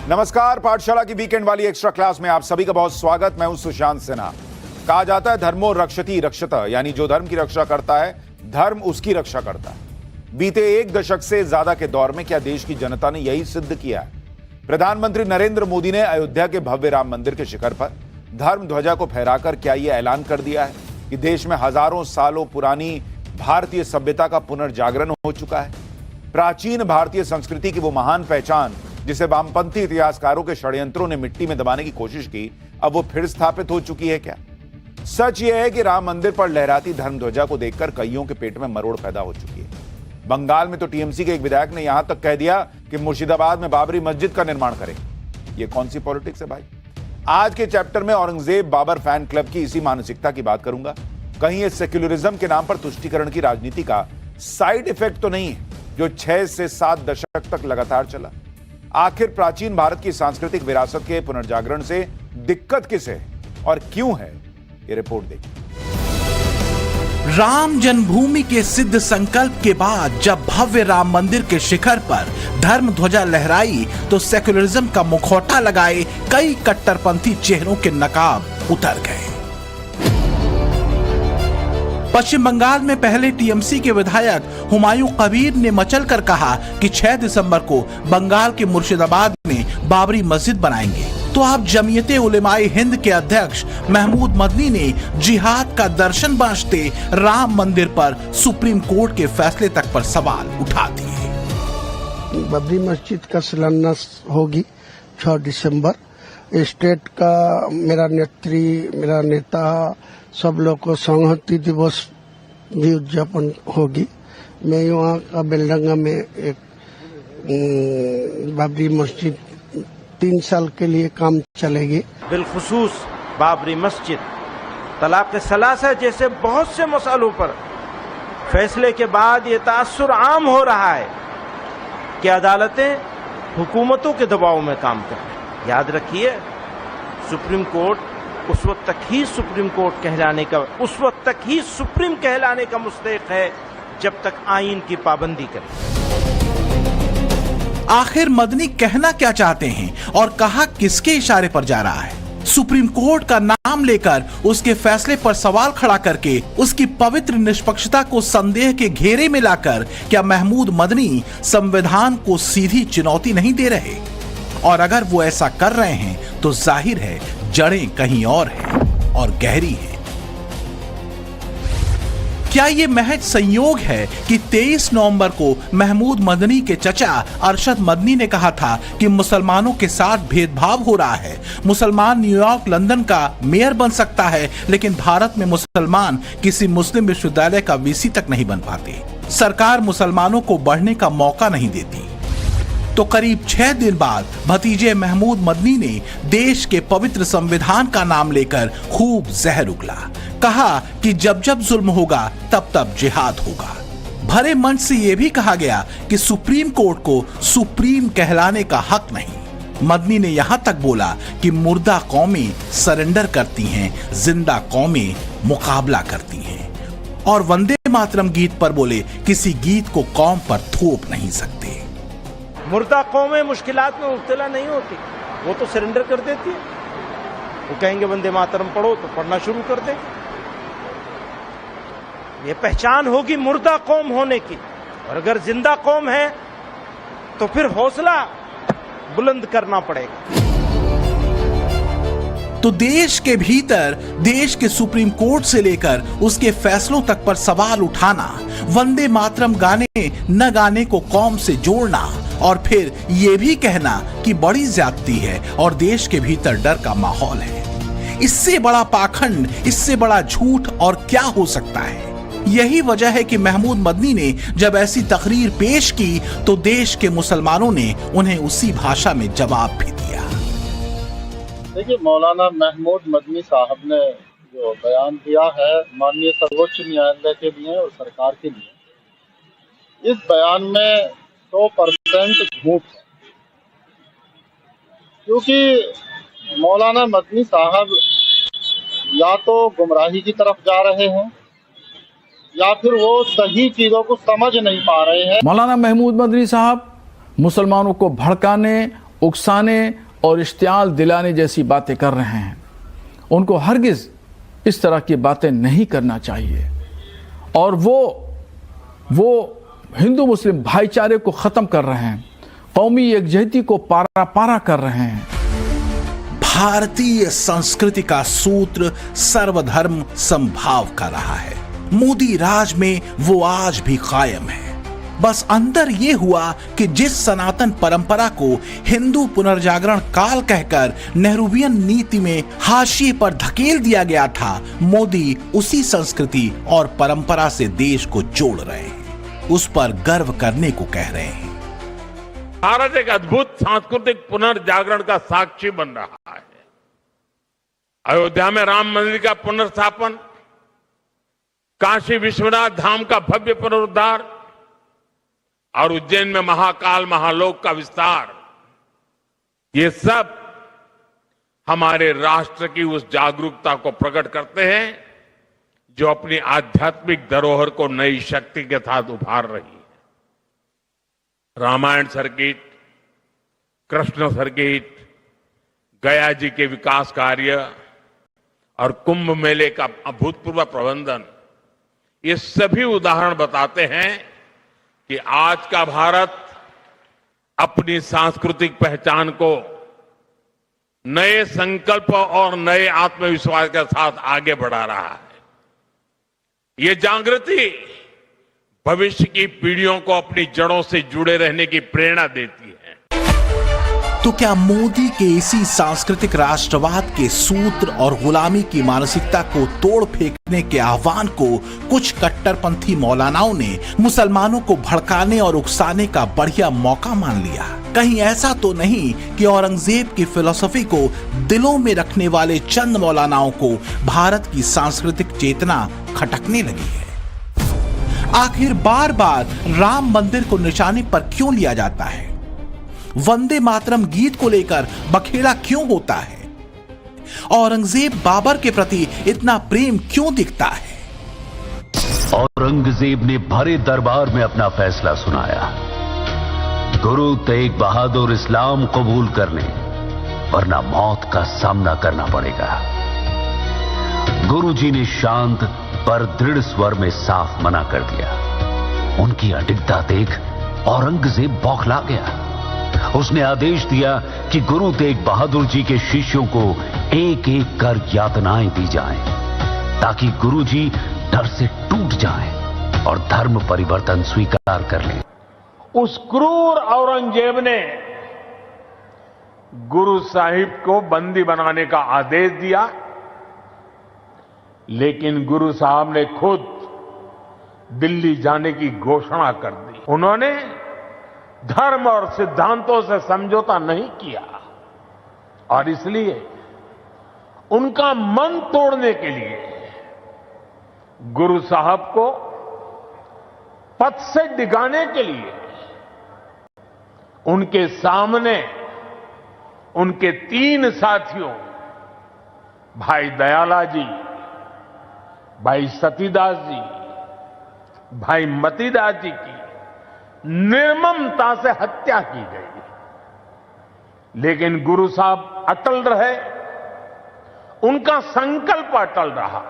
नमस्कार, पाठशाला की वीकेंड वाली एक्स्ट्रा क्लास में आप सभी का बहुत स्वागत। मैं हूं सुशांत सिन्हा। कहा जाता है धर्मो रक्षति रक्षत, यानी जो धर्म की रक्षा करता है धर्म उसकी रक्षा करता है। बीते एक दशक से ज्यादा के दौर में क्या देश की जनता ने यही सिद्ध किया है। प्रधानमंत्री नरेंद्र मोदी ने अयोध्या के भव्य राम मंदिर के शिखर पर धर्म ध्वजा को फहराकर क्या यह ऐलान कर दिया है कि देश में हजारों सालों पुरानी भारतीय सभ्यता का पुनर्जागरण हो चुका है। प्राचीन भारतीय संस्कृति की वो महान पहचान जिसे वामपंथी इतिहासकारों के षड्यंत्रों ने मिट्टी में दबाने की कोशिश की, अब वो फिर स्थापित हो चुकी है क्या? सच यह है कि राम मंदिर पर लहराती धर्म ध्वजा को देखकर कईयों के पेट में मरोड़ पैदा हो चुकी है। बंगाल में तो टीएमसी के एक विधायक ने यहां तक कह दिया कि मुर्शिदाबाद में बाबरी मस्जिद का निर्माण करें। ये कौन सी पॉलिटिक्स है भाई? आज के चैप्टर में औरंगजेब बाबर फैन क्लब की इसी मानसिकता की बात करूंगा। कहीं ये सेक्युलरिज्म के नाम पर तुष्टीकरण की राजनीति का साइड इफेक्ट तो नहीं है जो 6 से 7 दशक तक लगातार चला। आखिर प्राचीन भारत की सांस्कृतिक विरासत के पुनर्जागरण से दिक्कत किसे है और क्यों है, ये रिपोर्ट देखिए। राम जन्मभूमि के सिद्ध संकल्प के बाद जब भव्य राम मंदिर के शिखर पर धर्म ध्वजा लहराई तो सेक्युलरिज्म का मुखौटा लगाए कई कट्टरपंथी चेहरों के नकाब उतर गए। पश्चिम बंगाल में पहले टीएमसी के विधायक हुमायूं कबीर ने मचलकर कहा कि 6 दिसंबर को बंगाल के मुर्शिदाबाद में बाबरी मस्जिद बनाएंगे, तो अब जमीयते उलेमाए हिंद के अध्यक्ष महमूद मदनी ने जिहाद का दर्शन बांटते राम मंदिर पर सुप्रीम कोर्ट के फैसले तक पर सवाल उठा दिए। बाबरी मस्जिद का शिलान्यास होगी 6 दिसंबर। स्टेट का मेरा नेता सब लोग को संहति दिवस भी उद्यापन होगी। मैं यहाँ का बेलडंगा में एक बाबरी मस्जिद 3 साल के लिए काम चलेगी। बिलखुसूस बाबरी मस्जिद, तलाक सलासा जैसे बहुत से मसालों पर फैसले के बाद ये तासुर आम हो रहा है कि अदालतें हुकूमतों के दबाव में काम कर रही हैं। याद रखिए, सुप्रीम कोर्ट उस वक्त तक ही सुप्रीम कहलाने का मुस्तहिक है जब तक आईन की पाबंदी करे। आखिर मदनी कहना क्या चाहते हैं और कहा किसके इशारे पर जा रहा है? सुप्रीम कोर्ट का नाम लेकर उसके फैसले पर सवाल खड़ा करके उसकी पवित्र निष्पक्षता को संदेह के घेरे में लाकर क्या महमूद मदनी संविधान को सीधी चुनौती नहीं दे रहे? और अगर वो ऐसा कर रहे हैं तो जाहिर है जड़ें कहीं और हैं और गहरी हैं। क्या ये महज संयोग है कि 23 नवंबर को महमूद मदनी के चचा अरशद मदनी ने कहा था कि मुसलमानों के साथ भेदभाव हो रहा है, मुसलमान न्यूयॉर्क लंदन का मेयर बन सकता है लेकिन भारत में मुसलमान किसी मुस्लिम विश्वविद्यालय का वीसी तक नहीं बन पाते, सरकार मुसलमानों को बढ़ने का मौका नहीं देती। तो करीब 6 दिन बाद भतीजे महमूद मदनी ने देश के पवित्र संविधान का नाम लेकर खूब जहर उगला। कहा कि जब जब जुल्म होगा तब तब जिहाद होगा। भरे मंच से यह भी कहा गया कि सुप्रीम कोर्ट को सुप्रीम कहलाने का हक नहीं। मदनी ने यहां तक बोला कि मुर्दा कौमें सरेंडर करती हैं, जिंदा कौमें मुकाबला करती हैं। और वंदे मातरम गीत पर बोले किसी गीत को कौम पर थोप नहीं सकते। मुर्दा कौमें मुश्किलात में मुब्तला नहीं होती, वो तो सरेंडर कर देती है। वो कहेंगे वंदे मातरम पढ़ो तो पढ़ना शुरू कर दे। ये पहचान होगी मुर्दा कौम होने की। और अगर जिंदा कौम है तो फिर हौसला बुलंद करना पड़ेगा। तो देश के भीतर देश के सुप्रीम कोर्ट से लेकर उसके फैसलों तक पर सवाल उठाना, वंदे मातरम गाने न गाने को कौम से जोड़ना और फिर ये भी कहना कि बड़ी ज्यादती है और देश के भीतर डर का माहौल है। इससे बड़ा पाखंड, इससे बड़ा झूठ और क्या हो सकता है? यही वजह है कि महमूद मदनी ने जब ऐसी तकरीर पेश की तो देश के मुसलमानों ने उन्हें उसी भाषा में जवाब भी दिया। देखिए, मौलाना महमूद मदनी साहब ने जो बयान दिया है माननीय सर्वोच्च न्यायालय के लिए और सरकार के लिए, इस बयान में 100% झूठ है। क्योंकि मौलाना मदनी साहब या तो गुमराही की तरफ जा रहे हैं या फिर वो सही चीजों को समझ नहीं पा रहे हैं। मौलाना महमूद मदनी साहब मुसलमानों को भड़काने उकसाने और इश्तियाल दिलाने जैसी बातें कर रहे हैं, उनको हरगिज़ इस तरह की बातें नहीं करना चाहिए। और वो हिंदू मुस्लिम भाईचारे को ख़त्म कर रहे हैं, कौमी एकजहती को पारा पारा कर रहे हैं। भारतीय संस्कृति का सूत्र सर्वधर्म समभाव का रहा है। मोदी राज में वो आज भी कायम है। बस अंदर ये हुआ कि जिस सनातन परंपरा को हिंदू पुनर्जागरण काल कहकर नेहरूवियन नीति में हाशिए पर धकेल दिया गया था, मोदी उसी संस्कृति और परंपरा से देश को जोड़ रहे हैं, उस पर गर्व करने को कह रहे हैं। भारत एक अद्भुत सांस्कृतिक पुनर्जागरण का साक्षी बन रहा है। अयोध्या में राम मंदिर का पुनर्स्थापन, काशी विश्वनाथ धाम का भव्य पुनरुद्धार और उज्जैन में महाकाल महालोक का विस्तार, ये सब हमारे राष्ट्र की उस जागरूकता को प्रकट करते हैं जो अपनी आध्यात्मिक धरोहर को नई शक्ति के साथ उभार रही है। रामायण सर्किट, कृष्ण सर्किट, गया जी के विकास कार्य और कुंभ मेले का अभूतपूर्व प्रबंधन, ये सभी उदाहरण बताते हैं कि आज का भारत अपनी सांस्कृतिक पहचान को नए संकल्प और नए आत्मविश्वास के साथ आगे बढ़ा रहा है। ये जागृति भविष्य की पीढ़ियों को अपनी जड़ों से जुड़े रहने की प्रेरणा देती है। तो क्या मोदी के इसी सांस्कृतिक राष्ट्रवाद के सूत्र और गुलामी की मानसिकता को तोड़ फेंकने के आह्वान को कुछ कट्टरपंथी मौलानाओं ने मुसलमानों को भड़काने और उकसाने का बढ़िया मौका मान लिया? कहीं ऐसा तो नहीं कि औरंगजेब की फिलॉसफी को दिलों में रखने वाले चंद मौलानाओं को भारत की सांस्कृतिक चेतना खटकने लगी है? आखिर बार बार राम मंदिर को निशाने पर क्यों लिया जाता है? वंदे मातरम गीत को लेकर बखेड़ा क्यों होता है? औरंगजेब बाबर के प्रति इतना प्रेम क्यों दिखता है? औरंगजेब ने भरे दरबार में अपना फैसला सुनाया, गुरु तेग बहादुर इस्लाम कबूल कर लें वरना मौत का सामना करना पड़ेगा। गुरु जी ने शांत पर दृढ़ स्वर में साफ मना कर दिया। उनकी अडिगता देख औरंगजेब बौखला गया। उसने आदेश दिया कि गुरु तेग बहादुर जी के शिष्यों को एक एक कर यातनाएं दी जाएं, ताकि गुरु जी डर से टूट जाएं और धर्म परिवर्तन स्वीकार कर लें। उस क्रूर औरंगजेब ने गुरु साहिब को बंदी बनाने का आदेश दिया, लेकिन गुरु साहब ने खुद दिल्ली जाने की घोषणा कर दी। उन्होंने धर्म और सिद्धांतों से समझौता नहीं किया और इसलिए उनका मन तोड़ने के लिए गुरु साहब को पद से डिगाने के लिए उनके सामने उनके 3 साथियों भाई दयाला जी, भाई सतीदास जी, भाई मतीदास जी की निर्ममता से हत्या की गई। लेकिन गुरु साहब अटल रहे, उनका संकल्प अटल रहा।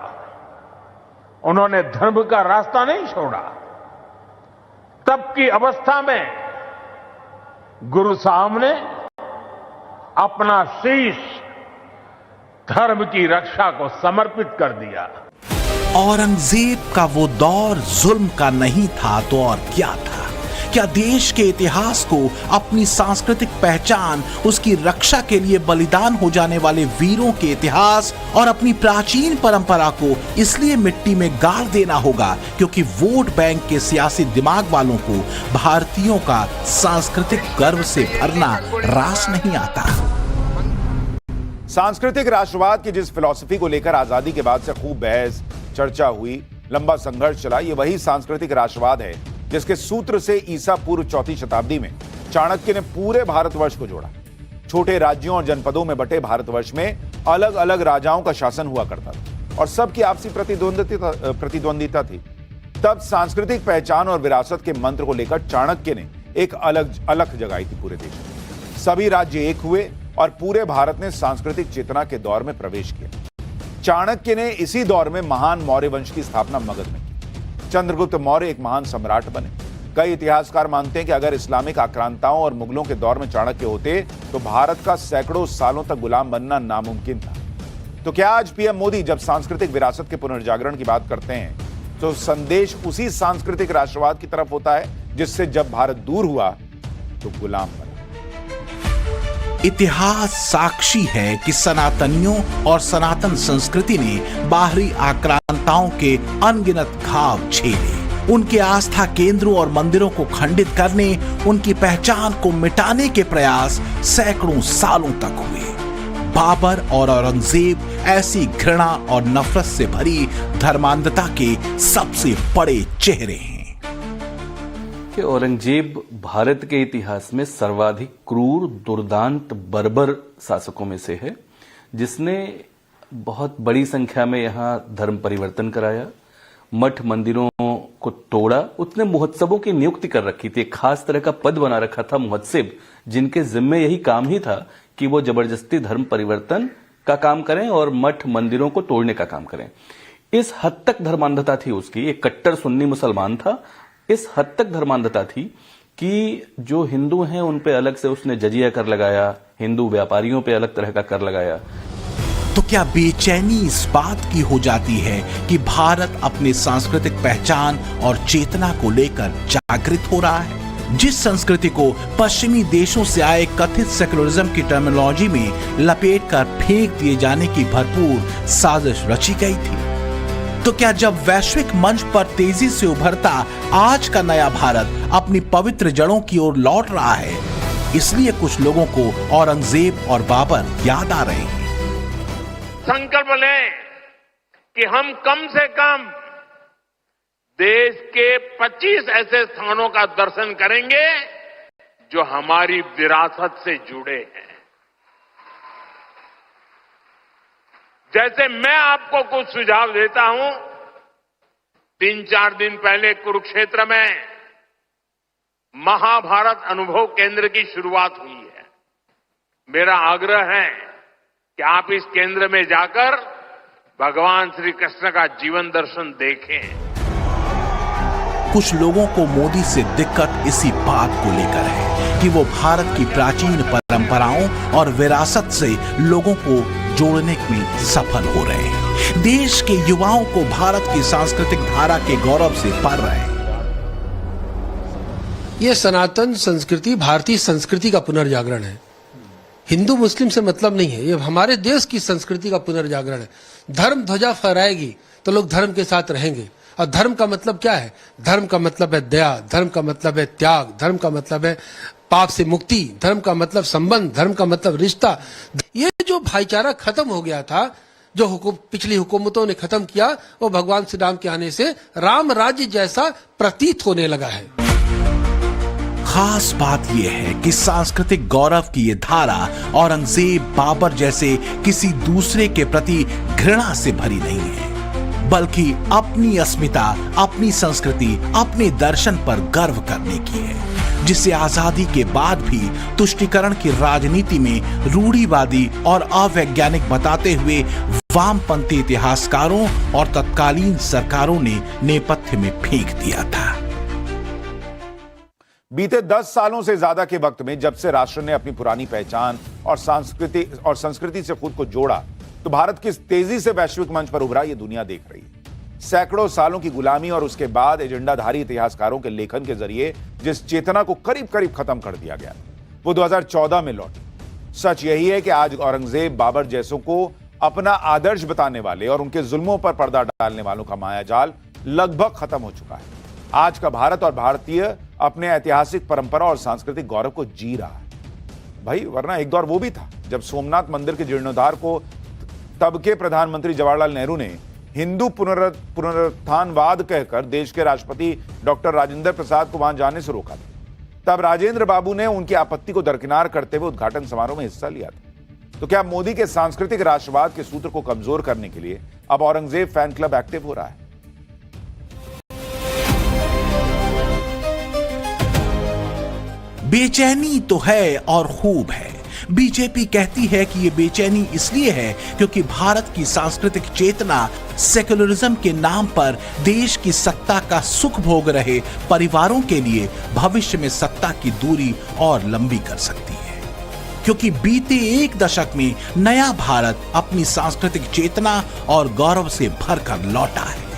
उन्होंने धर्म का रास्ता नहीं छोड़ा। तब की अवस्था में गुरु साहब ने अपना शीश धर्म की रक्षा को समर्पित कर दिया। औरंगजेब का वो दौर जुल्म का नहीं था तो और क्या था? क्या देश के इतिहास को, अपनी सांस्कृतिक पहचान, उसकी रक्षा के लिए बलिदान हो जाने वाले वीरों के इतिहास और अपनी प्राचीन परंपरा को इसलिए मिट्टी में गाड़ देना होगा क्योंकि वोट बैंक के सियासी दिमाग वालों को भारतीयों का सांस्कृतिक गर्व से भरना रास नहीं आता? सांस्कृतिक राष्ट्रवाद की जिस फिलॉसफी को लेकर आजादी के बाद से खूब बहस चर्चा हुई, लंबा संघर्ष चला, ये वही सांस्कृतिक राष्ट्रवाद है जिसके सूत्र से ईसा पूर्व 4वीं शताब्दी में चाणक्य ने पूरे भारतवर्ष को जोड़ा। छोटे राज्यों और जनपदों में बटे भारतवर्ष में अलग अलग राजाओं का शासन हुआ करता था और सबकी आपसी प्रतिद्वंदिता थी। तब सांस्कृतिक पहचान और विरासत के मंत्र को लेकर चाणक्य ने एक अलग जगाई थी पूरे देश में। सभी राज्य एक हुए और पूरे भारत ने सांस्कृतिक चेतना के दौर में प्रवेश किया। चाणक्य ने इसी दौर में महान मौर्य वंश की स्थापना मगध में की। चंद्रगुप्त मौर्य एक महान सम्राट बने। कई इतिहासकार मानते हैं कि अगर इस्लामिक आक्रांताओं और मुगलों के दौर में चाणक्य होते तो भारत का सैकड़ों सालों तक गुलाम बनना नामुमकिन था। तो क्या आज पीएम मोदी जब सांस्कृतिक विरासत के पुनर्जागरण की बात करते हैं तो संदेश उसी सांस्कृतिक राष्ट्रवाद की तरफ होता है जिससे जब भारत दूर हुआ तो गुलाम बना? इतिहास साक्षी है कि सनातनियों और सनातन संस्कृति ने बाहरी आक्रांताओं के अनगिनत घाव झेले। उनके आस्था केंद्रों और मंदिरों को खंडित करने, उनकी पहचान को मिटाने के प्रयास सैकड़ों सालों तक हुए। बाबर और औरंगजेब ऐसी घृणा और नफरत से भरी धर्मांधता के सबसे बड़े चेहरे हैं कि औरंगजेब भारत के इतिहास में सर्वाधिक क्रूर, दुर्दांत, बर्बर शासकों में से है, जिसने बहुत बड़ी संख्या में यहाँ धर्म परिवर्तन कराया, मठ मंदिरों को तोड़ा। उसने महोत्सवों की नियुक्ति कर रखी थी, एक खास तरह का पद बना रखा था महोत्सव, जिनके जिम्मे यही काम ही था कि वो जबरदस्ती धर्म परिवर्तन का काम करें और मठ मंदिरों को तोड़ने का काम करें। इस हद तक धर्मांधता थी उसकी, एक कट्टर सुन्नी मुसलमान था। इस हद तक धर्मांधता थी कि जो हिंदू हैं उन पे अलग से उसने जजिया कर लगाया, हिंदू व्यापारियों पे अलग तरह का कर लगाया। तो क्या बेचैनी इस बात की हो जाती है कि भारत अपने सांस्कृतिक पहचान और चेतना को लेकर जागृत हो रहा है? जिस संस्कृति को पश्चिमी देशों से आए कथित सेकुलरिज्म की टर्मिनोलॉजी में लपेटकर फेंक दिए जाने की भरपूर साजिश रची गई थी। तो क्या जब वैश्विक मंच पर तेजी से उभरता आज का नया भारत अपनी पवित्र जड़ों की ओर लौट रहा है, इसलिए कुछ लोगों को औरंगजेब और बाबर याद आ रहे हैं? संकल्प लें कि हम कम से कम देश के 25 ऐसे स्थानों का दर्शन करेंगे जो हमारी विरासत से जुड़े हैं। जैसे मैं आपको कुछ सुझाव देता हूं, 3-4 दिन पहले कुरुक्षेत्र में महाभारत अनुभव केंद्र की शुरुआत हुई है। मेरा आग्रह है कि आप इस केंद्र में जाकर भगवान श्री कृष्ण का जीवन दर्शन देखें। कुछ लोगों को मोदी से दिक्कत इसी बात को लेकर है कि वो भारत की प्राचीन परंपराओं और विरासत से लोगों को जोड़ने में सफल हो रहे हैं। देश के युवाओं को भारत की सांस्कृतिक धारा के गौरव से भर रहे हैं। ये सनातन संस्कृति भारतीय संस्कृति का पुनर्जागरण है। हिंदू मुस्लिम से मतलब नहीं है, ये हमारे देश की संस्कृति का पुनर्जागरण है। धर्म ध्वजा फहराएगी तो लोग धर्म के साथ रहेंगे। और धर्म का मतलब क्या है? धर्म का मतलब है दया, धर्म का मतलब है त्याग, धर्म का मतलब है पाप से मुक्ति, धर्म का मतलब संबंध, धर्म का मतलब रिश्ता। ये जो भाईचारा खत्म हो गया था, जो पिछली हुकूमतों ने खत्म किया, वो भगवान श्री राम के आने से राम राज्य जैसा प्रतीत होने लगा है। खास बात यह है कि सांस्कृतिक गौरव की ये धारा औरंगजेब, बाबर जैसे किसी दूसरे के प्रति घृणा से भरी नहीं है, बल्कि अपनी अस्मिता, अपनी संस्कृति, अपने दर्शन पर गर्व करने की है, जिसे आजादी के बाद भी तुष्टीकरण की राजनीति में रूढ़िवादी और अवैज्ञानिक बताते हुए वामपंथी इतिहासकारों और तत्कालीन सरकारों ने नेपथ्य में फेंक दिया था। बीते 10 सालों से ज्यादा के वक्त में जब से राष्ट्र ने अपनी पुरानी पहचान और संस्कृति से खुद को जोड़ा, तो भारत किस तेजी से वैश्विक मंच पर उभरा ये दुनिया देख रही है। सैकड़ों सालों की गुलामी और उसके बाद एजेंडाधारी इतिहासकारों के लेखन के जरिए जिस चेतना को करीब करीब खत्म कर दिया गया, वो 2014 में लौटी। सच यही है कि आज औरंगजेब, बाबर जैसों को अपना आदर्श बताने वाले और उनके जुल्मों पर पर्दा डालने वालों का मायाजाल लगभग खत्म हो चुका है। आज का भारत और भारतीय अपने ऐतिहासिक परंपरा और सांस्कृतिक गौरव को जी रहा है। भाई, वरना एक दौर वो भी था जब सोमनाथ मंदिर के जीर्णोद्धार को तब के प्रधानमंत्री जवाहरलाल नेहरू ने हिंदू पुनरुत्थानवाद कहकर देश के राष्ट्रपति डॉक्टर राजेंद्र प्रसाद को वहां जाने से रोका था। तब राजेंद्र बाबू ने उनकी आपत्ति को दरकिनार करते हुए उद्घाटन समारोह में हिस्सा लिया था। तो क्या मोदी के सांस्कृतिक राष्ट्रवाद के सूत्र को कमजोर करने के लिए अब औरंगजेब फैन क्लब एक्टिव हो रहा है? बेचैनी तो है और खूब है। बीजेपी कहती है कि यह बेचैनी इसलिए है क्योंकि भारत की सांस्कृतिक चेतना सेक्युलरिज्म के नाम पर देश की सत्ता का सुख भोग रहे परिवारों के लिए भविष्य में सत्ता की दूरी और लंबी कर सकती है, क्योंकि बीते एक दशक में नया भारत अपनी सांस्कृतिक चेतना और गौरव से भरकर लौटा है।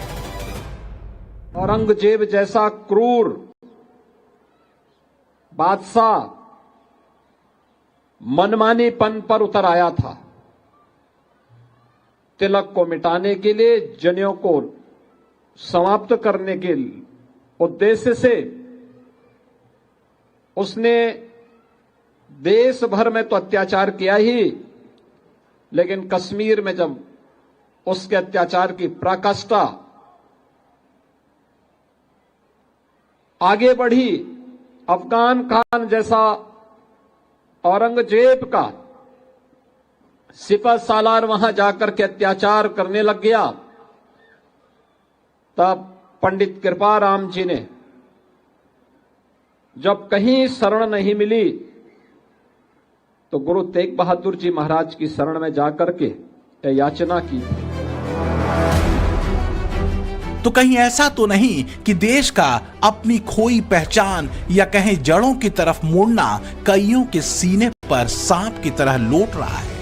औरंगजेब जैसा क्रूर बादशाह मनमानीपन पर उतर आया था। तिलक को मिटाने के लिए, जनेऊ को समाप्त करने के उद्देश्य से उसने देश भर में तो अत्याचार किया ही, लेकिन कश्मीर में जब उसके अत्याचार की पराकाष्ठा आगे बढ़ी, अफगान खान जैसा औरंगजेब का सिपह सालार वहां जाकर के अत्याचार करने लग गया, तब पंडित कृपाराम जी ने जब कहीं शरण नहीं मिली तो गुरु तेग बहादुर जी महाराज की शरण में जाकर के याचना की। तो कहीं ऐसा तो नहीं कि देश का अपनी खोई पहचान या कहीं जड़ों की तरफ मुड़ना कईयों के सीने पर सांप की तरह लौट रहा है,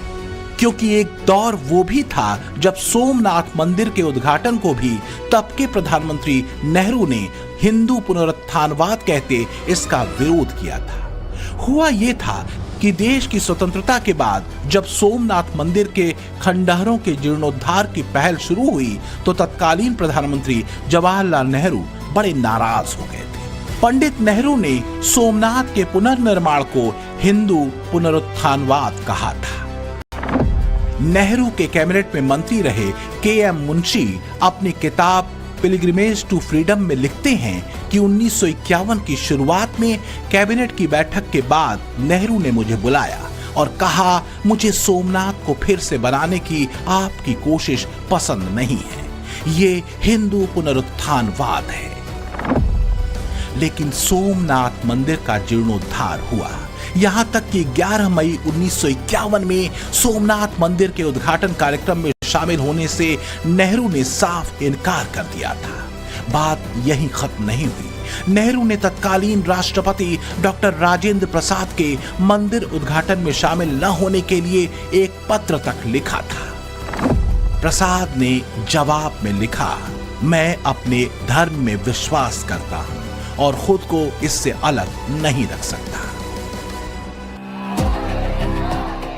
क्योंकि एक दौर वो भी था जब सोमनाथ मंदिर के उद्घाटन को भी तब के प्रधानमंत्री नेहरू ने हिंदू पुनरुत्थानवाद कहते इसका विरोध किया था। हुआ ये था कि देश की स्वतंत्रता के बाद जब सोमनाथ मंदिर के खंडहरों के जीर्णोद्धार की पहल शुरू हुई तो तत्कालीन प्रधानमंत्री जवाहरलाल नेहरू बड़े नाराज हो गए थे। पंडित नेहरू ने सोमनाथ के पुनर्निर्माण को हिंदू पुनरुत्थानवाद कहा था। नेहरू के कैबिनेट में मंत्री रहे के.एम. मुंशी अपनी किताब पिलग्रिमेज टू फ्रीडम में लिखते हैं कि 1951 की शुरुआत में कैबिनेट की बैठक के बाद नेहरू ने मुझे बुलाया और कहा, मुझे सोमनाथ को फिर से बनाने की आपकी कोशिश पसंद नहीं है, ये हिंदू पुनरुत्थानवाद है। लेकिन सोमनाथ मंदिर का जीर्णोद्धार हुआ, यहां तक कि 11 मई 1951 में सोमनाथ मंदिर के उद्घाटन कार्यक्रम में शामिल होने से नेहरू ने साफ इनकार कर दिया था। बात यहीं खत्म नहीं हुई। नेहरू ने तत्कालीन राष्ट्रपति डॉक्टर राजेंद्र प्रसाद के मंदिर उद्घाटन में शामिल न होने के लिए एक पत्र तक लिखा था। प्रसाद ने जवाब में लिखा, मैं अपने धर्म में विश्वास करता हूं और खुद को इससे अलग नहीं रख सकता।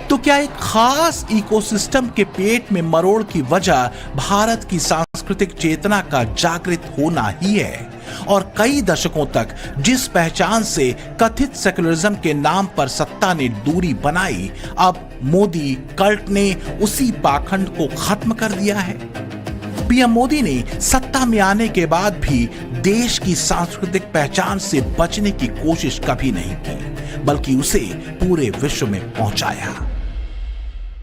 तो क्या एक खास इकोसिस्टम के पेट में मरोड़ की वजह भारत की सांस्कृतिक चेतना का जागृत होना ही है? और कई दशकों तक जिस पहचान से कथित सेक्युलरिज्म के नाम पर सत्ता ने दूरी बनाई, अब मोदी कल्ट ने उसी पाखंड को खत्म कर दिया है। पीएम मोदी ने सत्ता में आने के बाद भी देश की सांस्कृतिक पहचान से बचने की कोशिश कभी नहीं की, बल्कि उसे पूरे विश्व में पहुंचाया।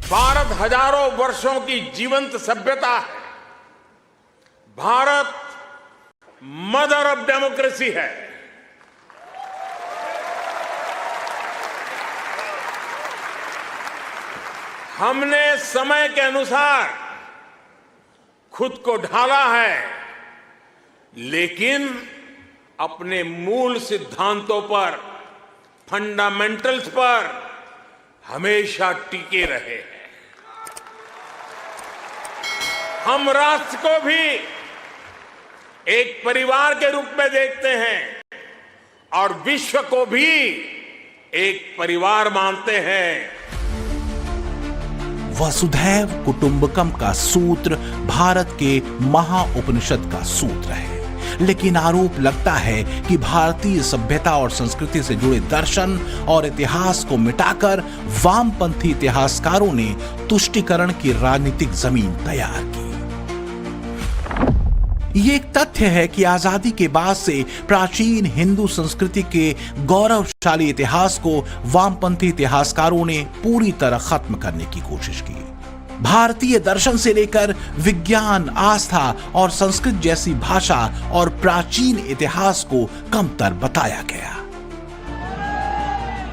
भारत हजारों वर्षों की जीवंत सभ्यता है। भारत मदर ऑफ डेमोक्रेसी है। हमने समय के अनुसार खुद को ढाला है, लेकिन अपने मूल सिद्धांतों पर, फंडामेंटल्स पर हमेशा टिके रहे हैं। हम राष्ट्र को भी एक परिवार के रूप में देखते हैं और विश्व को भी एक परिवार मानते हैं। वसुधैव कुटुंबकम का सूत्र भारत के महाउपनिषद का सूत्र है, लेकिन आरोप लगता है कि भारतीय सभ्यता और संस्कृति से जुड़े दर्शन और इतिहास को मिटाकर वामपंथी इतिहासकारों ने तुष्टीकरण की राजनीतिक जमीन तैयार की। ये एक तथ्य है कि आजादी के बाद से प्राचीन हिंदू संस्कृति के गौरवशाली इतिहास को वामपंथी इतिहासकारों ने पूरी तरह खत्म करने की कोशिश की। भारतीय दर्शन से लेकर विज्ञान, आस्था और संस्कृत जैसी भाषा और प्राचीन इतिहास को कमतर बताया गया।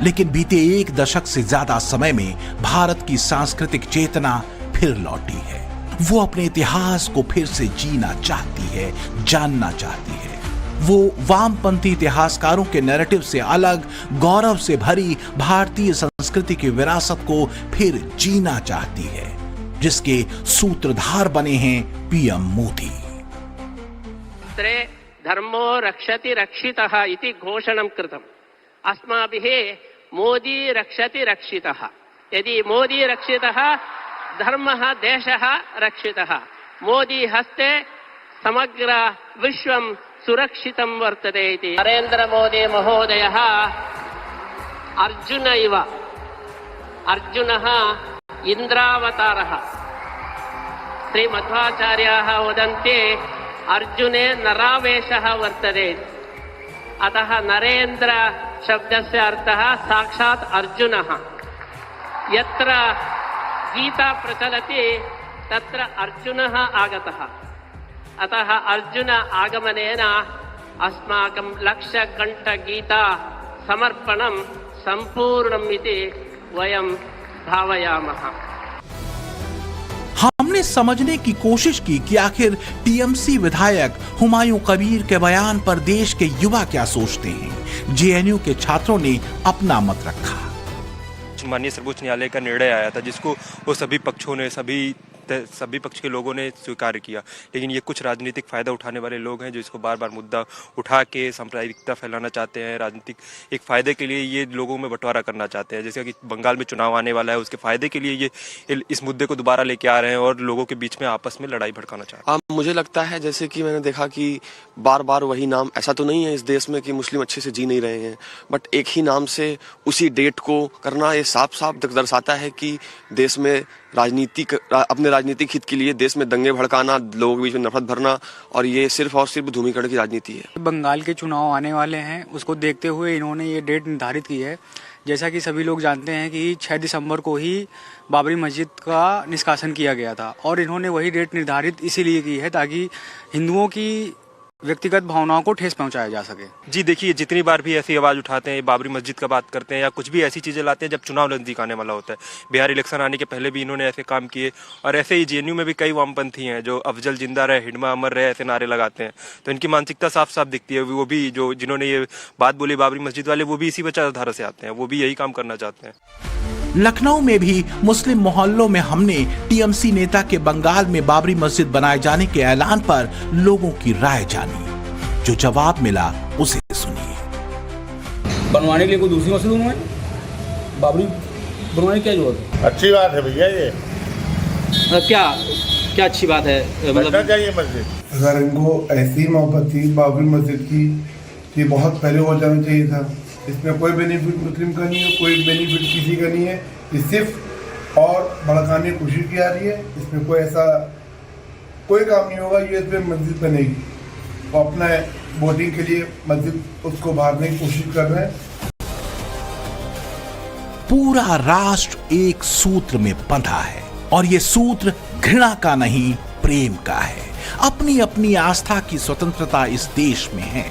लेकिन बीते एक दशक से ज्यादा समय में भारत की सांस्कृतिक चेतना फिर लौटी है। वो अपने इतिहास को फिर से जीना चाहती है, जानना चाहती है। वो वामपंथी इतिहासकारों के नैरेटिव से अलग गौरव से भरी भारतीय संस्कृति की विरासत को फिर जीना चाहती है, जिसके सूत्रधार बने हैं पीएम मोदी। धर्मो रक्षति रक्षितः इति घोषणं कृतम्। अस्माभिः मोदी रक्षति रक्षितः। यदि मोदी रक्षितः धर्मः देशः रक्षितः। मोदी हस्ते समग्र विश्वं सुरक्षितं वर्तते इति। नरेंद्र मोदी महोदयः अर्जुन इव। अर्जुनः इन्द्रावतारः। श्रीमध्वाचार्याः वदन्ति अर्जुने नरावेशः वर्तते। अतः नरेंद्र शब्दस्य अर्थः साक्षात् अर्जुनः। यत्र गीता प्रचलति तत्र अर्जुनः आगतः। अतः अर्जुन आगमनेन अस्माकं लक्षकण्ठ गीता समर्पणं संपूर्णम् इति वयं भावयामः। हमने समझने की कोशिश की कि आखिर टीएमसी विधायक हुमायूं कबीर के बयान पर देश के युवा क्या सोचते हैं। जेएनयू के छात्रों ने अपना मत रखा। माननीय सर्वोच्च न्यायालय का निर्णय आया था जिसको वो सभी पक्षों ने सभी पक्ष के लोगों ने स्वीकार किया, लेकिन ये कुछ राजनीतिक फायदा उठाने वाले लोग हैं जो इसको बार बार मुद्दा उठा के सांप्रदायिकता फैलाना चाहते हैं। राजनीतिक एक फायदे के लिए ये लोगों में बंटवारा करना चाहते हैं। जैसे कि बंगाल में चुनाव आने वाला है, उसके फायदे के लिए ये इस मुद्दे को दोबारा लेके आ रहे हैं और लोगों के बीच में आपस में लड़ाई भड़काना चाहते हैं। मुझे लगता है जैसे कि मैंने देखा कि बार बार वही नाम, ऐसा तो नहीं है इस देश में कि मुस्लिम अच्छे से जी नहीं रहे हैं, बट एक ही नाम से उसी डेट को करना ये साफ साफ दर्शाता है कि देश में अपने राजनीतिक हित के लिए देश में दंगे भड़काना, लोगों के बीच में नफरत भरना, और ये सिर्फ और सिर्फ धूमीकरण की राजनीति है। बंगाल के चुनाव आने वाले हैं, उसको देखते हुए इन्होंने ये डेट निर्धारित की है। जैसा कि सभी लोग जानते हैं कि 6 दिसंबर को ही बाबरी मस्जिद का निष्कासन किया गया था और इन्होंने वही डेट निर्धारित इसीलिए की है ताकि हिंदुओं की व्यक्तिगत भावनाओं को ठेस पहुंचाया जा सके। जी देखिए, जितनी बार भी ऐसी आवाज उठाते हैं, बाबरी मस्जिद का बात करते हैं या कुछ भी ऐसी चीजें लाते हैं जब चुनाव नजदीक आने वाला होता है। बिहार इलेक्शन आने के पहले भी इन्होंने ऐसे काम किए और ऐसे ही जेएनयू में भी कई वामपंथी हैं जो अफजल जिंदा रहे, हिडमा अमर रहे ऐसे नारे लगाते हैं। तो इनकी मानसिकता साफ साफ दिखती है। वो भी जो जिन्होंने ये बात बोली बाबरी मस्जिद वाले, वो भी इसी विचारधारा से आते हैं, वो भी यही काम करना चाहते हैं। लखनऊ में भी मुस्लिम मोहल्लों में हमने टीएमसी नेता के बंगाल में बाबरी मस्जिद बनाए जाने के ऐलान पर लोगों की राय जानी। जो जवाब मिला उसे सुनिए। बनवाने के लिए कोई दूसरी मस्जिद बनवाए? बाबरी बनवाने क्या जरूरत है? अच्छी बात है भैया, ये क्या अच्छी बात है? मतलब चाहिए मस्जिद। अगर इनको ऐसी मोहब्बत थी बाबरी मस्जिद की, ये बहुत पहले हो जाना चाहिए था। इसमें कोई बेनिफिट मुस्लिम का नहीं है, कोई बेनिफिट किसी का नहीं है। ये सिर्फ और भड़काने की कोशिश की जा रही है। इसमें कोई ऐसा कोई काम नहीं होगा। ये इसमें मस्जिद बनेगी, वो अपना वोटिंग के लिए मस्जिद उसको मारने की कोशिश कर रहे हैं। पूरा राष्ट्र एक सूत्र में बंधा है और ये सूत्र घृणा का नहीं, प्रेम का है। अपनी अपनी आस्था की स्वतंत्रता इस देश में है,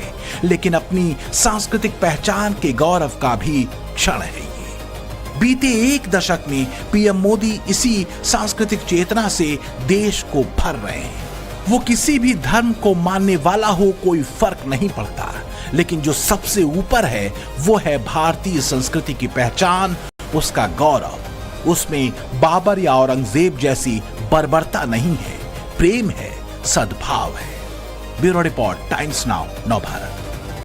लेकिन अपनी सांस्कृतिक पहचान के गौरव का भी क्षण है ये। बीते एक दशक में पीएम मोदी इसी सांस्कृतिक चेतना से देश को भर रहे हैं। वो किसी भी धर्म को मानने वाला हो, कोई फर्क नहीं पड़ता, लेकिन जो सबसे ऊपर है वो है भारतीय संस्कृति की पहचान, उसका गौरव। उसमें बाबर या औरंगजेब जैसी बर्बरता नहीं है, प्रेम है, सद्भाव है। ब्यूरो रिपोर्ट, टाइम्स नाउ, नव भारत।